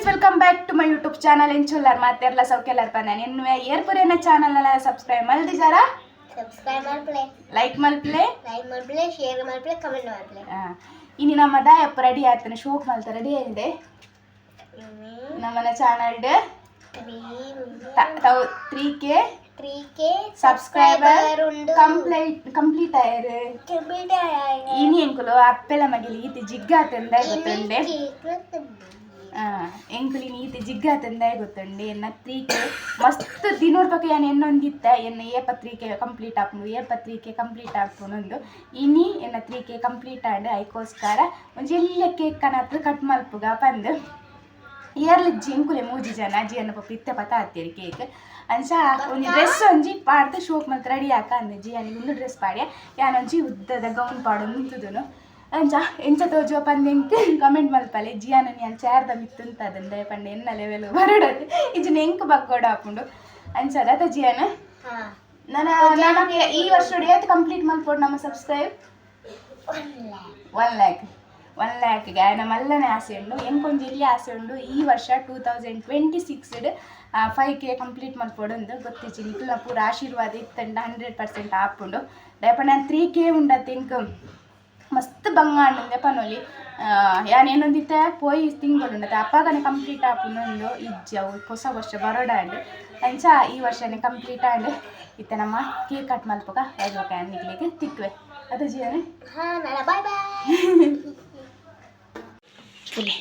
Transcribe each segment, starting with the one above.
welcome back to my YouTube channel ಎಂಚುಲ್ಲಾರ್ ಮಾತೆರ್ಲ ಸೌಖ್ಯಲಾರ್ ಪಂದಾನೆ ಎನ್ನುವೆ ಏರ್ಪುರೇನ ಚಾನಲ್ನ ಸಬ್ಸ್ಕ್ರೈಬ್ ಮಲ್ದಿಜಾರ ಸಬ್ಸ್ಕ್ರೈಬ್ ಮಾಡ್ಪ್ಲೆ ಲೈಕ್ ಮಾಡ್ಪ್ಲೆ ಶೇರ್ ಮಾಡ್ಪ್ಲೆ ಕಮೆಂಟ್ ಮಾಡ್ಪ್ಲೆ ಇನ್ನು ನಮ್ಮ ದಾಯಪ್ಪ ರೆಡಿ ಆಯ್ತಾನೆ ಶೋಕ್ ಮಲ್ತ ರೆಡಿ ಆಗಿದೆ ನಮ್ಮನ ಚಾನಲ್ 3K ಸಬ್ಸ್ಕ್ರೈಬರ್ ಕಂಪ್ಲೀಟ್ ಆಯ್ರು ಇನಿ ಎಂಕುಲು ಅಪ್ಪೆಲ ಮಗಿಲಿ ಈತಿ ಜಿಗ್ಗಾತಂದ ಗೊತ್ತುಂಡೆ ಎಂಕುಲಿ ನೀತಿ ಜಿಗ್ಗಾತಂದ ಗೊತ್ತುಂಡೆ ಎನ್ನ 3K ಮಸ್ತ್ ದಿನೋರ್ ಪಕ್ಕ ಯಾನು ಎನ್ನೊಂದಿತ್ತ ಎನ್ನ ಏಪ 3K ಕಂಪ್ಲೀಟ್ ಆಪುಂಡು ಏಪ 3K ಕಂಪ್ಲೀಟ್ ಆಪುನೊಂದು ಇನಿ ಎನ್ನ 3K ಕಂಪ್ಲೀಟ್ ಆಂಡ್ ಐಕೋಸ್ಕರ ಒಂಜಿ ಎಲ್ಲ ಕೇಕ್ ಕನತ್ರ ಕಟ್ ಮಲ್ಪುಗ ಪಂದು ಇಯರ್ಲಿ ಎಂಕುಲೆ ಮೂಜಿ ಜನ ಜಿಯನ್ನ ಪಪ್ಪ ಇತ್ತ ಪತ ಹತ್ತಿರಿ ಕೇಕ್ ಅಂಚ ಒಂದು ಡ್ರೆಸ್ ಒಂಜಿ ಪಾಡ್ದು ಶೋಕ್ ಮಲ್ತ ರೆಡಿ ಆಕ ಅಂದೆ ಜಿಯಾನಿಗೆ ಒಂದು ಡ್ರೆಸ್ ಪಾಡ್ಯ ಯಾನೊಂಜಿ ಉದ್ದದ ಗೌನ್ ಪಾಡು ನಿಂತುದುನು ಅಂಚ ಎಂಚ ತೋಜುವ ಪಂದೆಂಕ್ ಕಮೆಂಟ್ ಮಲ್ಪಲೆ ಜಿಯಾನ ಅಲ್ಲಿ ಚೇರ್ದ ಮಿತ್ತುಂತದಂದೆ ಪಂಡೆ ಎನ್ನ ಲೆವೆಲ್ ಬರಡದು ಇಜುನ ಎಂಕ್ ಬಗ್ಗೋಡ ಹಾಪುಂಡು ಅಂಚ ಅದ ಜಿಯಾನ ನನಗೆ ಈ ವರ್ಷ ಏತ್ ಕಂಪ್ಲೀಟ್ ಮಲ್ಪೋಡು ನಮ್ಮ ಸಬ್ಸ್ಕ್ರೈಬ್ 1 ಲ್ಯಾಕ್ಗೆ ನಮ್ಮಲ್ಲನೇ ಆಸೆ ಉಂಡು ಎಂಕೊಂದು ಇಲ್ಲಿ ಆಸೆ ಉಂಡು ಈ ವರ್ಷ 2026 5K ಕಂಪ್ಲೀಟ್ ಮಲ್ಪೊಡೊಂದು ಗೊತ್ತಿಜ್ಜಿ ನಿಖಿಲ್ನ ಪೂರ ಆಶೀರ್ವಾದ ಇತ್ತಂಡ 100% ಆಪುಂಡು ದಯಪಂಡ ನಾನು 3K ಉಂಡತ್ತೆ ಎಂಕ್ ಮಸ್ತ್ ಬಂಗಾಂಡು ಪನೊಲಿ ಯಾನ್ ಏನೊಂದಿತ್ತೆ ಪೋಯಿ ತಿಂಗಳು ಅಪ್ಪಗನೆ ಕಂಪ್ಲೀಟ್ ಆಪುನೊಂದು ಇಜ್ಜವು ಹೊಸ ವರ್ಷ ಬರೋಡಾಂಡು ಅಂಚ ಈ ವರ್ಷನೇ ಕಂಪ್ಲೀಟ್ ಆಂಡ್ ಇತ್ತ ನಮ್ಮ ಕೇಕ್ ಕಟ್ ಮಲ್ಪಗ ಐದು ಕ್ಯಾನ್ ನಿಗ್ಲಿಕ್ಕೆ ತಿಕ್ವೆ ಅದು ಜಿಯಾನೆ ಬಾಯ್ ಬಾಯ್ ಪುಲೆ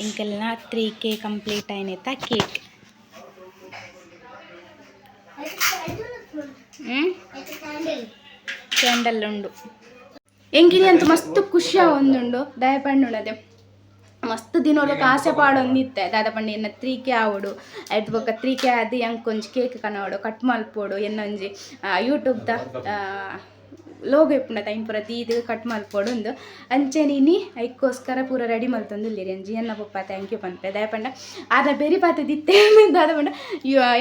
ಎಂಕಲ್ನ 3K ಕಂಪ್ಲೀಟ್ ಆಯ್ನೆತ್ತ ಕೇಕ್ ಕ್ಯಾಂಡಲ್ ಉಂಡು ಎಂಕಿನಿ ಅಂತ ಮಸ್ತ್ ಖುಷಿಯ ಒಂದುಂಡು ದಯಪಂಡುಂಡದೆ ಮಸ್ತ್ ದಿನೋಲಕ್ಕೆ ಆಸೆ ಪಾಡೊಂದಿತ್ತೆ ದಾದ ಪಂಡೆ ಎನ್ನ 3K ಆವಡು ಆಯ್ತು ಬೊಕ್ಕ 3K ಆದಿ ಎಂಕೊಂಜಿ ಕೇಕ್ ಕನವಡು ಕಟ್ ಮಲ್ಪೋಡು ಎನ್ನೊಂಜಿ ಯೂಟ್ಯೂಬ್ದ ಲೋಗೋ ಇಪ್ಪುಂಡ ತೈನ್ ಪೂರ ದೀದ್ ಕಟ್ ಮಲ್ಪೊಡುಂದು ಅಂಚೆನಿ ಐಕ್ಕೋಸ್ಕರ ಪೂರ ರೆಡಿ ಮಲ್ತೊಂದುಲ್ಲೆರಿ ಅಂಜಿ ಎನ್ನ ಪಪ್ಪ ಥ್ಯಾಂಕ್ ಯು ಪನ್ಪೆ ದಯಪಂಡ ಆದ ಬೆರಿ ಪಾತ ದಿತ್ತೆ ದಾದ ಪಂಡ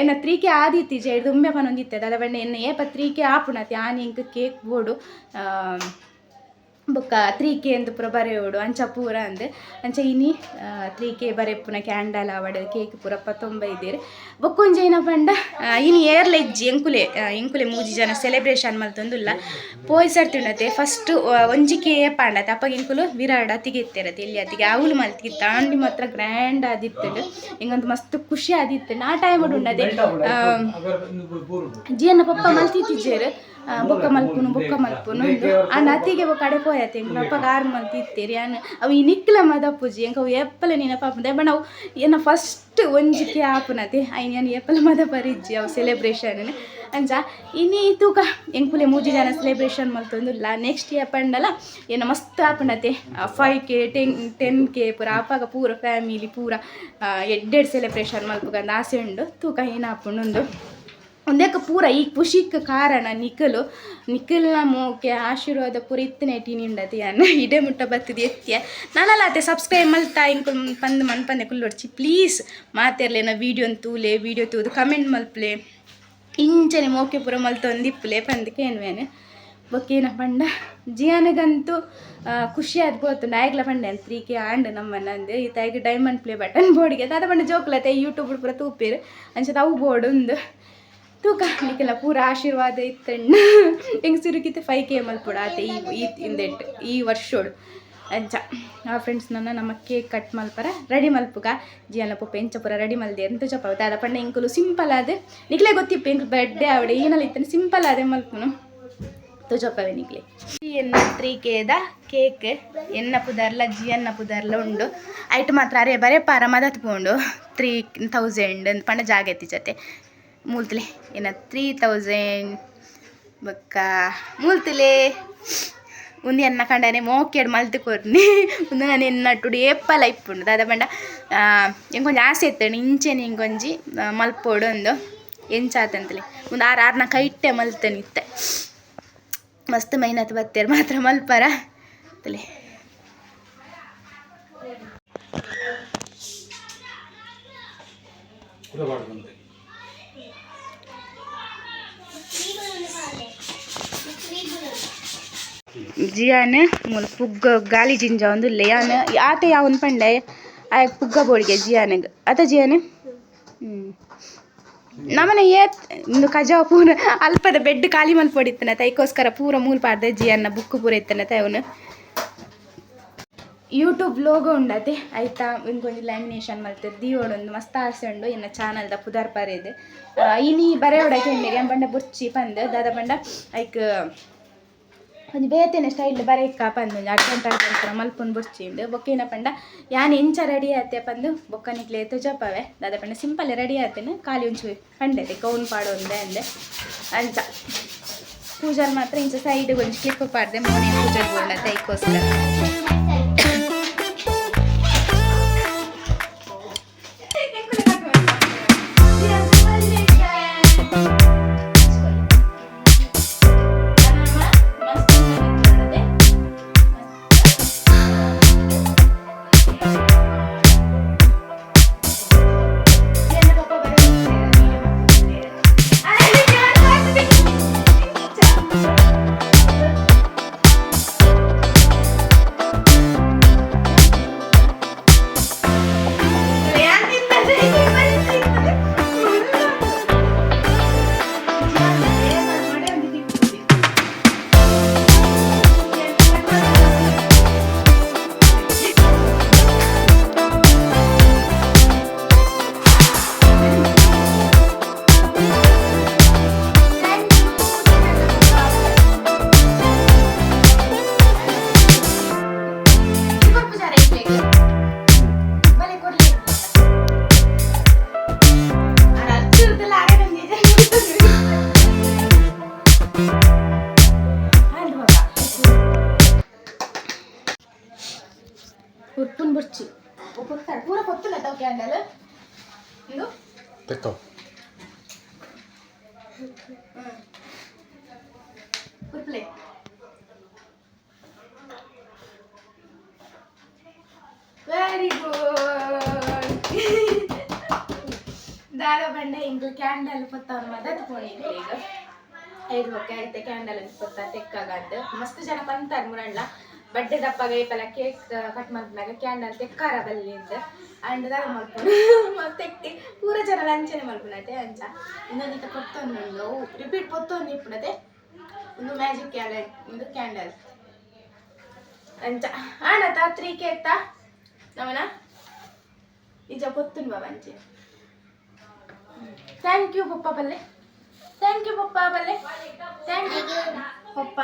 ಎನ್ನ 3K ಆದಿತ್ತಿ ಜೈಡ್ ತುಂಬೆ ಪನೊಂದಿತ್ತೆ ದಾದ ಪಂಡ ಎನ್ನ ಏಪ 3K ಆಪುಣತಿ ಆನಿ ಇಂಕ್ ಕೇಕ್ ಬೋಡು ಬೊಕ್ಕ 3K ಎಂದು ಪೂರ ಬರೆಯೋಡು ಅಂಚ ಪೂರ ಅಂದು ಅಂಚ ಇನಿ 3K ಬರೆಪುನ ಕ್ಯಾಂಡಲ್ ಆವಡು ಕೇಕ್ ಪೂರ 95 ಬೊಕ್ಕೊಂಜೈನ ಪಂಡ ಇನಿ ಏರ್ಲ ಇಜ್ಜಿ ಎಂಕುಲೆ ಮೂಜಿ ಜನ ಸೆಲೆಬ್ರೇಷನ್ ಮಲ್ತೊಂದುಲ್ಲ ಪೋಯ್ ಸರ್ತಿಂಡತೆ ಫಸ್ಟ್ ಒಂಜಿಕೆ ಪಾಂಡತೆ ಅಪ್ಪಗೆ ಎಂಕುಲು ವಿರಾಡ ತಿಗೆತ್ತಿರತ್ತೆ ಎಲ್ಲಿ ಅತ್ತಿಗೆ ಅವಳು ಮಲ್ತಿಗಿತ್ತ ಅಂಡಿ ಮಾತ್ರ ಗ್ರ್ಯಾಂಡ್ ಆದಿತ್ತಡು ಹಿಂಗಂತ ಮಸ್ತ್ ಖುಷಿ ಆದಿತ್ತು ಆ ಟೈಮ್ ಉಂಡದೆ ಜಿಯನ್ನ ಪಪ್ಪ ಮಲ್ತಿತ್ತಿಜ್ಜೇರು ಬೊಕ್ಕ ಮಲ್ಪುನು ಅಂಡ್ ಅತ್ತಿಗೆ ಬೊಕ್ಕ ಅಡೆ ಪೋಯತ್ತೆ ಎಂಕ್ ಪಪ್ಪ ಗಾರ್ ಮಲ್ತಿತ್ತೇರಿ ಅನ್ ಅವು ಈ ನಿಕ್ಲ ಮದಪ್ಪುಜಿ ಎಂಕ ಅವು ಎಪ್ಪಲೆ ನಿನ್ನ ಪಾಪ ಬಣ್ಣ ಅವು ಏನ ಫಸ್ಟ್ ಒಂಜಿಕೆ ಆಪುನತೆ ಐನ್ ಎಪ್ಪಲ ಮದ ಪರಿಜ್ಜಿ ಅವು ಸೆಲೆಬ್ರೇಷನ್ ಅಂಚ ಇನಿ ತೂಕ ಎಂಕುಲೆ ಮೂಜಿ ಜನ ಸೆಲೆಬ್ರೇಷನ್ ಮಲ್ತೊಂದುಲ್ಲ ನೆಕ್ಸ್ಟ್ ಇಯರ್ ಪಂಡಲ ಏನ ಮಸ್ತ್ ಆಪುನತೆ 5K 10K ಪೂರ ಅಪ್ಪಾಗ ಪೂರ ಫ್ಯಾಮಿಲಿ ಪೂರ ಎಡ್ಡೆಡ್ ಸೆಲೆಬ್ರೇಷನ್ ಮಲ್ಪುಗಂದು ಆಸೆ ಉಂಡು ತೂಕ ಏನಾಪುಂಡು ಒಂದೇಕ ಪೂರ ಈ ಖುಷಿಕ್ ಕಾರಣ ನಿಖಿಲ್ನ ಮೋಕೆ ಆಶೀರ್ವಾದ ಪೂರ ಇತ್ತನೆ ಟೀನಿಂಡತಿ ಅನ್ನ ಇಡೆ ಮುಟ್ಟ ಬತ್ತಿದ ಎತ್ತಿಯ ನಾನಲ್ಲತ್ತೆ subscribe Malta ink ಪಂದು ಮನ್ಪಂದೆ ಕುಲ್ಲೊಡ್ಚಿ please ಮಾತೆರ್ಲೇನ video ತೂದು ಕಮೆಂಟ್ ಮಲ್ಪ್ಲೆ ಇಂಚನೆ ಮೋಕೆ ಪೂರ ಮಲ್ತೊಂದಿಪ್ಪಲೆ ಪಂದಕ್ಕೆ ಏನ್ವೇನೆ ಬೊಕ್ಕೇನ ಪಂಡ ಜಿಯಾನಗಂತೂ ಖುಷಿ ಆದ್ಬೋತು ನಾಯಗ್ಲ ಪಂಡೆ 3K ಆಂಡ್ ನಮ್ಮನ್ನ ಅಂದೆ ಈತಾಗಿ ಡೈಮಂಡ್ ಪ್ಲೇ ಬಟನ್ ಬೋರ್ಡ್ಗೆ ದಾದ ಪಂಡ ಜೋಕ್ಲತೆ ಯೂಟ್ಯೂಬ್ ಪೂರ ತೂಪೇರು ಅಂಚೆ ಅವು ಬೋರ್ಡ್ ಒಂದು ತೂಕ ನಿಕ್ಕೆಲ್ಲ ಪೂರ ಆಶೀರ್ವಾದ ಇತ್ತಣ್ಣ ಹೆಂಗೆ ಸುರುಕಿತ್ತು 5K ಮಲ್ಪುಡ ಆತೆ ಇಂದೆಟ್ಟು ಈ ವರ್ಷೋಡು ಅಂಚ ಫ್ರೆಂಡ್ಸ್ ನಮ್ಮ ಕೇಕ್ ಕಟ್ ಮಲ್ಪರ ರೆಡಿ ಮಲ್ಪುಗ ಜಿಯನ ಪಪ್ಪ ಎಂಚ ಪೂರ ರೆಡಿ ಮಲ್ದೆ ಎಂತ ಚಪ್ಪ ದಾದ ಪಂಡ ಎಂಕುಲು ಸಿಂಪಲ್ ಆದೆ ನಿಕ್ಲೆ ಗೊತ್ತಿಪ್ಪ ಎಂಕ್ ಬರ್ಡೇ ಆವಡೆ ಏನಲ್ಲ ಇತ್ತನೆ ಸಿಂಪಲ್ ಆದೆ ಮಲ್ಪುನು ತುಜಪ್ಪವೆ ನಿಕ್ಲೆ ಎನ್ನ 3Kದ ಕೇಕ್ ಎನ್ನ ಪುದರ್ಲ ಜಿಯನ್ನ ಪುದರ್ಲ ಉಂಡು ಐಟ್ ಮಾತ್ರ ಅರೆ ಬರೇ ಪಾರ ಮದತ್ ಪೋಂಡು 3000 ಅಂತ ಪಂಡ ಜಾಗ ಎತ್ತಿಜತೆ ಮೂಲ್ತಲೆ ಏನ 3000 ಬೊಕ್ಕ ಮೂಲ್ತಲೆ ಉಂದಿ ಅನ್ನ ಕಂಡನೆ ಮೋಕೆಡ್ ಮಲ್ತು ಕೊರ್ನಿ ಒಂದು ನಾನು ಎನ್ನಟ್ಟುಡು ಏಪಲ ಇಪ್ಪುಂಡು ದಾದ ಪಂಡ ಎಂಕೊಂಜಿ ಆಸೆ ಇತ್ತೇನೆ ಇಂಚೆನೆ ಇಂಕೊಂಜಿ ಮಲ್ಪೋಡು ಒಂದು ಎಂಚಾತಂತಲೆ ಒಂದು 6 ಕೈಟ್ಟೆ ಮಲ್ತನಿತ್ತೆ ಮಸ್ತ್ ಮೈನತ್ ಬತ್ತೇರು ಮಾತ್ರ ಮಲ್ಪರ ತಲೆ ಜಿಯಾನ್ ಮುಲ್ ಪುಗ್ಗ ಗಾಲಿ ಜಿಂಜ ಒಂದು ಯಾನ್ ಆತೆ ಯಾವನ್ ಪಂಡೆ ಆಯ್ಕೆ ಪುಗ್ಗ ಬೋಳಿಗೆ ಜಿಯಾನೆಗೆ ಅತ ಜಿಯಾನೆ ನಮ್ಮನೆ ಏತ್ ಇಂದು ಕಜಾವ ಪೂರ ಅಲ್ಪದ ಬೆಡ್ ಖಾಲಿ ಮಲ್ಪೊಡಿತ್ತನ ತೈಕೋಸ್ಕರ ಪೂರ ಮೂಲ್ ಪಾಡ್ದೆ ಜಿಯನ್ನ ಬುಕ್ ಪೂರ ಇತ್ತನ ಅವನು ಯೂಟ್ಯೂಬ್ ಲೋಗೋ ಉಂಡತೆ ಆಯ್ತಾ ಇಂಕೊಂದು ಲ್ಯಾಮಿನೇಷನ್ ಮಲ್ತದೆ ದೀವೊಂದು ಮಸ್ತ್ ಆಸೆ ಉಂಡು ಇನ್ನು ಚಾನಲ್ದ ಪುದರ್ ಪರೇದು ಇನಿ ಬರೆ ಒಡಕ್ಕೆ ಹೆಣ್ಣಿಗೆ ಬಂಡ ಬುರ್ಚಿ ಪಂದು ದಾದ ಬಂಡ ಐಕ್ ಒಂದು ಬೇತೇನೆ ಸ್ಟೈಲ್ ಬರೆಯಕ್ಕ ಪಂದು ಅರ್ಜೆಂಟ್ ಮಲ್ಪುನ್ ಬುರ್ಚಿ ಉಂಡು ಬೊಕ್ಕೇನ ಪಂಡ ಯಾನ್ ಎಂಚ ರೆಡಿ ಆತೆ ಪಂದು ಬೊಕ್ಕನಿಕ್ಲೆ ತುಜಪ್ಪವೆ ದಾದ ಪಂಡ ಸಿಂಪಲ್ ರೆಡಿ ಆತೇನೆ ಖಾಲಿ ಒಂಚು ಪಂಡತೆ ಕೌನ್ ಪಾಡೋ ಒಂದೇ ಅಂದೆ ಅಂಚ ಪೂಜಾರ್ ಮಾತ್ರ ಇಂಚ ಸೈಡ್ ಒಂಚು ಕ್ಲಿಪ್ ಪಾಡ್ದೆ ಮೋನೆ ಪೂಜೆ ಬೋಡತ್ತೆ ಐಕೋಸ್ಕರ ಉಪ್ಪುನ್ ಬುರ್ಚಿ ಪೂರ ಕೊತ್ತಲ್ಲ ತಾವು ಕ್ಯಾಂಡಲ್ ಇಂದು ತೆಕ್ಕೋ ಉಪ್ಪಲೆ ವೆರಿ ಗುಡ್ ದಾದ ಬಂಡೆ ಇಂದು ಕ್ಯಾಂಡಲ್ ಪೊತ್ತ ಮದತ್ ಪೋಣಿದ್ದೆ ಈಗ ಐದು ಹೊಕ್ಕೆ ಐತೆ ಕ್ಯಾಂಡಲ್ ಪೊತ್ತ ತೆಕ್ಕಾಗದ್ದು ಮಸ್ತ್ ಜನ ಬಂತಾರೆ ಮುರಂಡ್ಲ ಬಡ್ಡೆ ದಪ್ಪಗೆ ಪಲ ಕೇಕ್ ಕಟ್ ಮಾಡ್ದಾಗ ಕ್ಯಾಂಡಲ್ ತೆಕ್ಕಾರ ಬಲ್ಲಿಂದ ಅಂಡ್ ದಾಗ ಮಾಡ್ಕೊಂಡು ತೆಕ್ಕಿ ಪೂರ ಜನ ಲಂಚನೆ ಮಾಡ್ಕೊಂಡತೆ ಅಂಚ ಇನ್ನೊಂದಿತ್ತ ಕೊತ್ತೊಂದು ರಿಪೀಟ್ ಪೊತ್ತೊಂದು ಇಪ್ಪಡತೆ ಒಂದು ಮ್ಯಾಜಿಕ್ ಕ್ಯಾಂಡಲ್ ಒಂದು ಕ್ಯಾಂಡಲ್ ಅಂಚ ಆಣತ 3 ಕೇಕ್ ತಾ ನವನ ನಿಜ ಪೊತ್ತುನ್ ಬಾಬಂಚೆ ಥ್ಯಾಂಕ್ ಯು ಪಪ್ಪ ಬಲ್ಲೆ ಥ್ಯಾಂಕ್ ಯು ಪಪ್ಪ ಬಲ್ಲೆ ಥ್ಯಾಂಕ್ ಯು ಪಪ್ಪ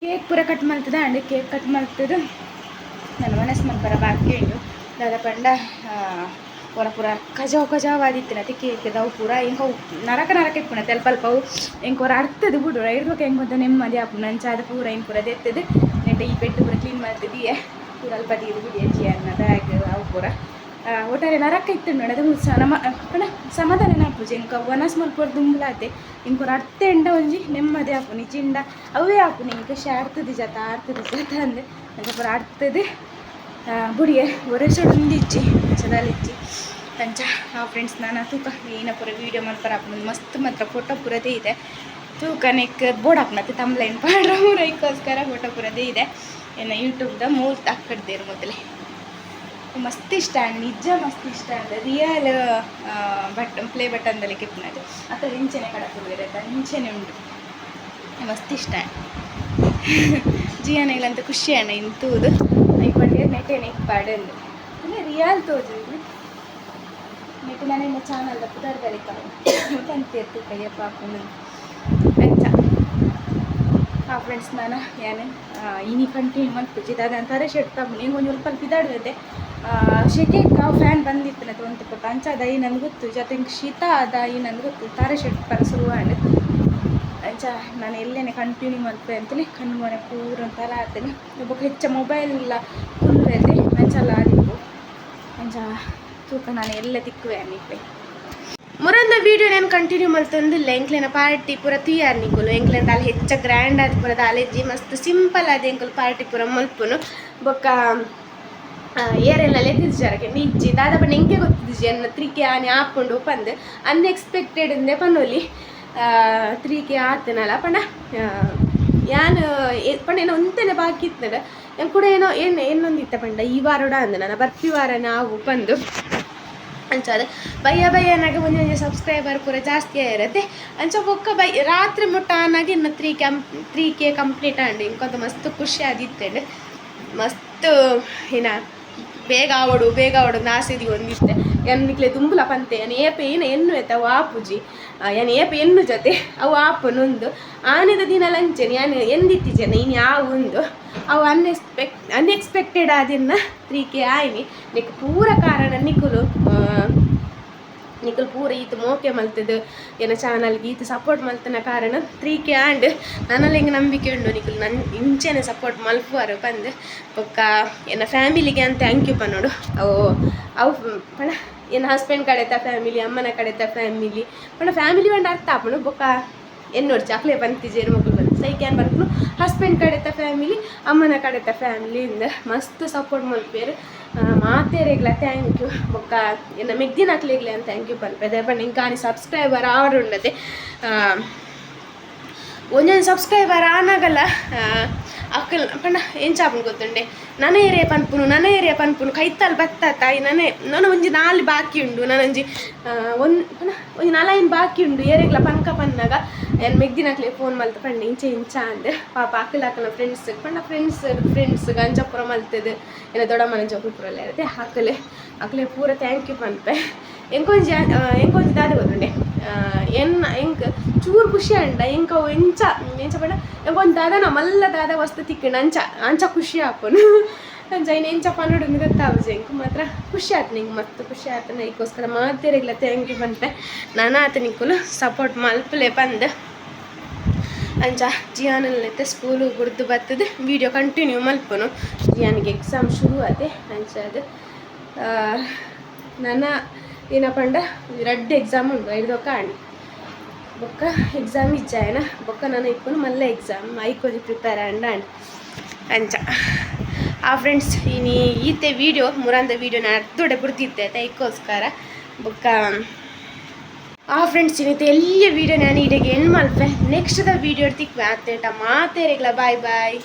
ಕೇಕ್ ಪೂರ ಕಟ್ ಮಾಡ್ತದ ಅಂಡ್ ಕೇಕ್ ಕಟ್ ಮಾಡ್ತದ ನನ್ನ ಮನಸ್ಸು ಮಲ್ಪರ ಬಾಕಿ ಉಂಡು ದಾದ ಪಂಡ ಪೂರ ಪೂರ ಕಜಾವ್ ಆದಿತ್ತಿನತೆ ಕೇಕ್ ಅವು ಪೂರ ಹೆಂಗೆ ನರಕ ಇಟ್ಕೊಳತ್ತೆ ಅಲ್ಪ ಅವು ಹೆಂಗೆ ಹೊರ ಅರ್ತದೆ ಬಿಡು ಇಡ್ಬೇಕು ಹೆಂಗೆ ಅಂತ ನೆಮ್ಮದಿ ಆಪು ನಂಚ ಅದು ಪೂರ ಹಿಂಗೆ ಪೂರ ತೆತ್ತದು ನೆಟ್ಟ ಈ ಬೆಟ್ಟು ಪೂರ ಕ್ಲೀನ್ ಮಾಡ್ತಿದ್ದೀಯ ಪೂರ ಅಲ್ಪ ನೀರು ಬಿಡಿ ಅಜ್ಜಿ ಅನ್ನ ಬ್ಯಾಗ್ ಅವು ಪೂರ ಒಟ್ಟಾರೆ ನರಕ ಇತ್ತು ನೋಡಿ ಅದು ನಮ್ಮ ಪಣ ಸಮಾಧಾನ ಆಪುಜಿ ಇಂಕ ವನಸ್ ಮಲ್ಪೋರ್ ದುಂಬಲಾತೆ ಇಂಕೊರ ಅರ್ಥ ಎಂಡ ಒಂಜಿ ನೆಮ್ಮದಿ ಆಪು ನಿಚಿಂಡ ಅವೇ ಆಪು ನಿಂಗೆ ಆಡ್ತದೆ ಜತ ಅಂದೆ ಅಂತ ಪೂರ ಆಡ್ತದೆ ಬುಡಿಯೇ ಒರೆಸೊಂದಿಚ್ಚಿ ಚದಲಿಚ್ಚಿ ಅಂಚ ಫ್ರೆಂಡ್ಸ್ ನಾನು ತೂಕ ಏನ ಪೂರ ವೀಡಿಯೋ ಮಲ್ಪರ ಆಪು ಮಸ್ತ್ ಮಾತ್ರ ಫೋಟೋ ಪೂರದೇ ಇದೆ ತೂಕ ನೆಕ್ ಬೋರ್ಡ್ ಹಾಕ್ನತ್ತೆ ತಮ್ಲೈನ್ ಪಾಡ್ರ ಮೂರೈಕೋಸ್ಕರ ಫೋಟೋ ಪೂರದೇ ಇದೆ ಏನು ಯೂಟ್ಯೂಬ್ದ ಮೂರು ತಾಕಡ್ದೇರು ಮೊದಲೇ ಮಸ್ತ್ ಇಷ್ಟ ನಿಜ ಮಸ್ತ್ ಇಷ್ಟ ಅಂದರೆ ರಿಯಲ್ ಪ್ಲೇ ಬಟನ್ದಲ್ಲಿ ಕೆಪ್ಪನದು ಅಥವಾ ಇಂಚೆನೆ ಕಡಪುಡಿದ್ರೆ ಇಂಚೆನೆ ಉಂಟು ಮಸ್ತ್ ಇಷ್ಟ ಜಿಯಾನೆಗಳಂತ ಖುಷಿ ಅಣ್ಣ ಇಂತೂದು ಇಪ್ಪಂಡೆ ನೆಟ್ಟೆನೆ ಇಪ್ಪಾಡಂದು ಅಂದರೆ ರಿಯಲ್ ತೋಜು ನೆಟ್ಟು ನನ್ನ ಚಾನಲ್ದ ಪುದರ್ದಲ್ಲಿ ಕಂತಿರ್ತು ಕೈಯಪ್ಪ ಹಾಕೊಂಡು ಅಂಚ ಫ್ರೆಂಡ್ಸ್ ನಾನು ಏನೇ ಇನಿ ಕಂಟಿನ್ಯೂ ಮಲ್ಪುಚ್ಚಿದ್ದು ಅದಂತಾರೆ ಶರ್ಟ್ ತಗೊಂಡು ಹಿಂಗೆ ಒಂದು ಸ್ವಲ್ಪ ಇದಾಡ್ದೆ ಶೆಕೆ ಫ್ಯಾನ್ ಬಂದಿತ್ತು ನದು ಒಂದು ಪಕ್ಕ ಅಂಚ ಅದಾಯಿ ನನಗೆ ಗೊತ್ತು ಜೊತೆ ಹಿಂಗೆ ಶೀತ ಅದಾಯಿ ನನಗೆ ಗೊತ್ತು ತಾರೆ ಶರ್ಟ್ ಪರ ಶುರುವಾಂಡ್ ಅಂಚ ನಾನು ಎಲ್ಲೇನೆ ಕಂಟಿನ್ಯೂ ಮಲ್ಪೆ ಅಂತಲೇ ಕಣ್ಣು ಮನೆ ಪೂರ ಒಂಥರ ಆಗ್ತೇನೆ ಒಬ್ಬ ಹೆಚ್ಚು ಮೊಬೈಲ್ ಇಲ್ಲ ಫುಲ್ ಇದೆ ಅಂಚಲ್ಲ ಆದಿಪ್ಪು ಅಂಚ ತೂಕ ನಾನು ಎಲ್ಲ ತಿಕ್ಕುವೆ ಅನ್ನಿಪ್ಪೆ ಮುರಂದ ವೀಡಿಯೋ ನಾನು ಕಂಟಿನ್ಯೂ ಮಲ್ತಂದಿಲ್ಲ ಎಂಕ್ಲೆನ ಪಾರ್ಟಿ ಪೂರ ತುಯ್ಯಾರ ನಿಂಕುಲು ಎಂಕ್ಲೆಂದ ಅಲ್ಲಿ ಹೆಚ್ಚು ಗ್ರ್ಯಾಂಡ್ ಆದ ಪೂರದ ಅಲೆಜ್ಜಿ ಮಸ್ತ್ ಸಿಂಪಲ್ ಆದ ಎಂಕುಲು ಪಾರ್ಟಿ ಪೂರ ಮಲ್ಪುನು ಬೊಕ್ಕ ಏರೆಲ್ಲ ಲೆತ್ತಿಜ್ಜಾರಕ್ಕೆ ನಿಜ್ಜಿ ದಾದ ಬಣ್ಣ ಎಂಕೆ ಗೊತ್ತಿದ್ಜಿ ಅನ್ನ 3K ಆನೆ ಹಾಕೊಂಡು ಪಂದು ಅನ್ಎಕ್ಸ್ಪೆಕ್ಟೆಡ್ ಅಂದೆ ಪನ್ನೋಲಿ 3K ಆತನಲ್ಲ ಪಂಡ ಯಾನು ಪಂಡ ಏನೋ ಒಂತೇನೆ ಬಾಕಿ ಇತ್ತದ ಏನು ಕೂಡ ಏನೋ ಏನೊಂದು ಇತ್ತ ಪಂಡ ಈ ವಾರೋಡ ಅಂದ ನಾನು ಬರ್ಪಿ ವಾರ ನಾವು ಬಂದು ಅಂಚದ ಬಯ್ಯನಾಗ ಒಂದೊಂದು ಸಬ್ಸ್ಕ್ರೈಬರ್ ಪೂರ ಜಾಸ್ತಿ ಇರುತ್ತೆ ಅಂಚ ಬೊಕ್ಕ ರಾತ್ರಿ ಮುಟ್ಟ ಆನಾಗ ಇನ್ನು 3K ಕಂಪ್ಲೀಟ್ ಆಂಡು ಇಂಕೊಂತ ಮಸ್ತ್ ಖುಷಿ ಆದಿತ್ತೇಂಡು ಮಸ್ತ್ ಏನ ಬೇಗ ಆವಡು ನಾಸಿದಿ ಒಂದಿತ್ತೆ ಎನ್ನಿಕ್ಲೆ ತುಂಬಲ ಪಂತೆ ಏಪೆ ಎನ್ನು ಎತ್ತ ಅವು ಆಪುಜಿ ಏಪೆ ಎನ್ನು ಜೊತೆ ಅವು ಆಪನೊಂದು ಆನೆದ ದಿನ ಲಂಚನೆ ಎಂದಿತ್ತಿಜೆನೆ ಇನ್ನು ಯಾವ ಒಂದು ಅವು ಅನ್ಎಕ್ಸ್ಪೆಕ್ಟೆಡ್ ಆದಿನ್ನ 3K ಆಯ್ನಿ ನಿಕ್ ಪೂರ ಕಾರಣ ನಿಖುಲು ಪೂರ ಈತ ಮೋಕೆ ಮಲ್ತದು ಏನ ಚಾನಲ್ಗೆ ಈತ ಸಪೋರ್ಟ್ ಮಲ್ತನ ಕಾರಣ 3K ಆಂಡ್ ನನ್ನಲ್ಲಿ ಹಿಂಗೆ ನಂಬಿಕೆ ಉಂಡು ನಿಖುಲು ನನ್ನ ಇಂಚೆನೆ ಸಪೋರ್ಟ್ ಮಲ್ಪುವರು ಬಂದು ಬೊಕ್ಕ ಏನ ಫ್ಯಾಮಿಲಿಗೆ ಅಂತ ಥ್ಯಾಂಕ್ ಯು ಪನ್ನೋಡು ಅವು ಪಣ ಏನ ಹಸ್ಬೆಂಡ್ ಕಡೆತ ಫ್ಯಾಮಿಲಿ ಅಮ್ಮನ ಕಡೆತ ಫ್ಯಾಮಿಲಿ ಪಣ ಫ್ಯಾಮಿಲಿ ಬಂದು ಅರ್ಥ ಆಪಣು ಬೊಕ್ಕ ಎನ್ನೋಡು ಚಾಕ್ಲೆ ಬಂತಿಜೇರು ಮಕ್ಕಳು ಬಂತು ಸೈಕ್ಯಾನ್ ಬರ್ಪುನು ಹಸ್ಬೆಂಡ್ ಕಡೆತ ಫ್ಯಾಮಿಲಿ ಅಮ್ಮನ ಕಡೆತ ಫ್ಯಾಮಿಲಿಯಿಂದ ಮಸ್ತ್ ಸಪೋರ್ಟ್ ಮಲ್ಪೇರು ಮಾತೇರೆಗ್ಲ ಥ್ಯಾಂಕ್ ಯು ಬೊಕ್ಕ ಏನ ಮೆಗ್ದಿನ ಹಾಕ್ಲಿಗ್ಲೆ ಅಂತ ಥ್ಯಾಂಕ್ ಯು ಪನ್ಪೆದೆ ಬಣ್ಣ ಇಂಕಾನಿ ಸಬ್ಸ್ಕ್ರೈಬರ್ ಆವರುಂಡದೆ ಒಂದೊಂದು ಸಬ್ಸ್ಕ್ರೈಬರ್ ಆನಾಗಲ್ಲ ಅಕ್ಕಲ್ ಪಂಡ ಎಂಚಾಪನ್ ಗೊತ್ತುಂಡೆ ನನ್ನ ಏರಿಯಾ ಪನ್ಪುನು ಕೈತಲ್ ಬತ್ತ ತಾಯಿ ನಾನು ಒಂಜಿ 4 ಬಾಕಿ ಉಂಡು ನಾನೊಂಜಿ ಒಂಜಿ 4 ಬಾಕಿ ಉಂಡು ಏರೆಗ್ಲ ಪನ್ಕ ಪನ್ನಾಗ ಏನು ಮೆಗ್ದಿನಕ್ಲೆ ಫೋನ್ ಮಲ್ತ ಪಂಡ ಇಂಚ ಅಂದೆ ಪಾಪ ಅಕ್ಕಲ ಫ್ರೆಂಡ್ಸ್ ಪಂಡ ಫ್ರೆಂಡ್ಸ್ ಗಂಜಪುರ ಮಲ್ತದು ಏನೋ ದೊಡ್ಡ ಮನೆ ಜೋಪುರಲ್ಲ ಇರುತ್ತೆ ಅಕ್ಕಲೆ ಪೂರ ಥ್ಯಾಂಕ್ ಯು ಪನ್ಪೆ ಎಂಕೊಂಜಿ ದಾದ ಗೊತ್ತುಂಡೆ ಎಂಕ್ ಚೂರು ಖುಷಿ ಅಂಡ ಎಂಕ ಎಂಚ ಪಂಡ ಎಂಕೊಂದು ದಾದ ಮಲ್ಲ ದಾದ ವಸ್ತು ತಿಕ್ಕಂಡು ಅಂಚ ಖುಷಿ ಆಪನು ಅಂಚ ಇನ್ನು ಎಂಚ ಪನ್ನೋಡು ಗೊತ್ತಾವಜ ಎಂಕು ಮಾತ್ರ ಖುಷಿ ಆಯ್ತು ನಿಂಗೆ ಮತ್ತು ಖುಷಿ ಆಯ್ತು ಇದಕ್ಕೋಸ್ಕರ ಮಾತೇರಿಗ್ಲ ಥ್ಯಾಂಕ್ ಯು ಪನ್ಪೆ ನಾನು ಆತ ನಿಕ್ಕಲು ಸಪೋರ್ಟ್ ಮಲ್ಪಲೆ ಬಂದು ಅಂಚ ಜಿಯಾನಲ್ಲೈತೆ ಸ್ಕೂಲು ಬಿಡ್ದು ಬರ್ತದೆ ವೀಡಿಯೋ ಕಂಟಿನ್ಯೂ ಮಲ್ಪನು ಜಿಯಾನಿಗೆ ಎಕ್ಸಾಮ್ ಶುರು ಆದೆ ಅಂಚ ಅದು ನನ್ನ ಏನಪ್ಪ ಅಂಡ 2 ಎಕ್ಸಾಮ್ ಉಂಡು 5 ಕಾಣಿ ಬೊಕ್ಕ ಎಕ್ಸಾಮ್ ಇಜ್ಜಾಯನ ಬೊಕ್ಕ ನಾನು ಇಪ್ಪನು ಮಲ್ಲ ಎಕ್ಸಾಮ್ ಐಕೋಜಿ ಪ್ರಿಪೇರ್ ಅಂಚ ಫ್ರೆಂಡ್ಸ್ ಈತೆ ವೀಡಿಯೋ ಮುರಂದ ವೀಡಿಯೋನ ಅರ್ಧೊಡೆ ಬಿಡ್ತಿದ್ದೆ ಅದಕ್ಕೋಸ್ಕರ ಬೊಕ್ಕ ಫ್ರೆಂಡ್ಸ್ ಇನ್ನೈತೆ ಎಲ್ಲ ವೀಡಿಯೋ ನಾನು ಇಡೆಗೆ ಏನು ಮಲ್ಪೆ ನೆಕ್ಸ್ಟ್ ವೀಡಿಯೋ ತಿಕ್ವೆ ಆತೇಟ ಮಾತೇರೆಗ್ಲ ಬಾಯ್